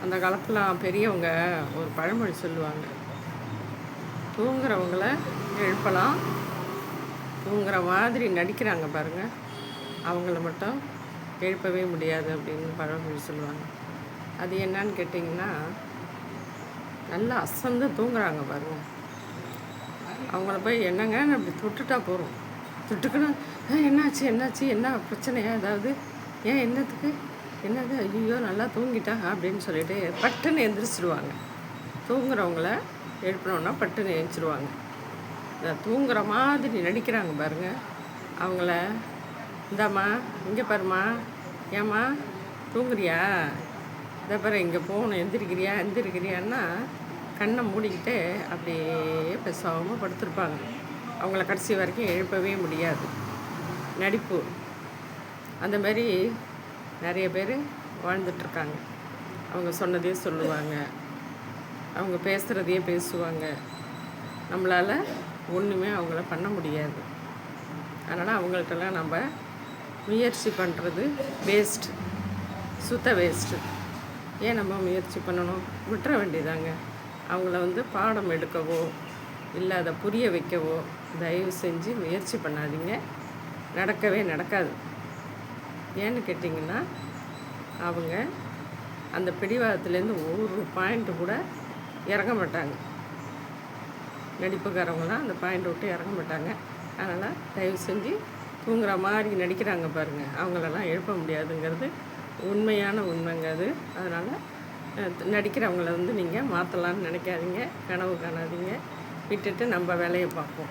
அந்த காலத்துலாம் பெரியவங்க ஒரு பழமொழி சொல்லுவாங்க. தூங்குறவங்கள எழுப்பலாம், தூங்குற மாதிரி நடிக்கிறாங்க பாருங்க, அவங்கள மட்டும் எழுப்பவே முடியாது அப்படின்னு பழமொழி சொல்லுவாங்க. அது என்னன்னு கேட்டிங்கன்னா, நல்லா அசந்து தூங்குறாங்க பாருங்க, அவங்கள போய் என்னங்கன்னு அப்படி தொட்டுட்டா போகிறோம். தொட்டுக்கணும், என்னாச்சு என்னாச்சு, என்ன பிரச்சனையா ஏதாவது, ஏன் என்னத்துக்கு, என்னது, ஐயோ நல்லா தூங்கிட்டா அப்படின்னு சொல்லிட்டு பட்டுன்னு எந்திரிச்சிடுவாங்க. தூங்குறவங்கள எழுப்பினோன்னா பட்டுன்னு எழுந்திரிச்சிடுவாங்க. இந்த தூங்குற மாதிரி நடிக்கிறாங்க பாருங்க, அவங்கள இந்தாம்மா இங்கே பாருமா, ஏம்மா தூங்குறியா, இதை பாரு இங்கே போகணும், எந்திரிக்கிறியான்னா கண்ணை மூடிக்கிட்டு அப்படியே பேசாமல் படுத்திருப்பாங்க. அவங்கள கடைசி வரைக்கும் எழுப்பவே முடியாது. நடிப்பு அந்த மாதிரி நிறைய பேர் வாழ்ந்துட்டுருக்காங்க. அவங்க சொன்னதே சொல்லுவாங்க, அவங்க பேசுகிறதையே பேசுவாங்க. நம்மளால் ஒன்றுமே அவங்கள பண்ண முடியாது. அதனால் அவங்கள்ட்டலாம் நம்ம முயற்சி பண்ணுறது வேஸ்ட்டு, சுத்த வேஸ்ட்டு. ஏன் நம்ம முயற்சி பண்ணணும்? விட்டுற வேண்டியதாங்க. அவங்கள பாடம் எடுக்கவோ இல்லை அதை புரிய வைக்கவோ தயவு செஞ்சு முயற்சி பண்ணாதீங்க. நடக்கவே நடக்காது. ஏன்னு கேட்டிங்கன்னா, அவங்க அந்த பிடிவாதத்துலேருந்து ஒரு பாயிண்ட்டு கூட இறங்க மாட்டாங்க. நடிப்புக்காரவங்களாம் அந்த பாயிண்ட் விட்டு இறங்க மாட்டாங்க. அதனால் தயவு செஞ்சு தூங்குற மாதிரி நடிக்கிறாங்க பாருங்கள், அவங்களெல்லாம் எழுப்ப முடியாதுங்கிறது உண்மைங்க அது. அதனால் நடிக்கிறவங்கள நீங்கள் மாற்றலான்னு நினைக்காதீங்க, கனவு காணாதீங்க. விட்டுட்டு நம்ம வேலையை பார்ப்போம்.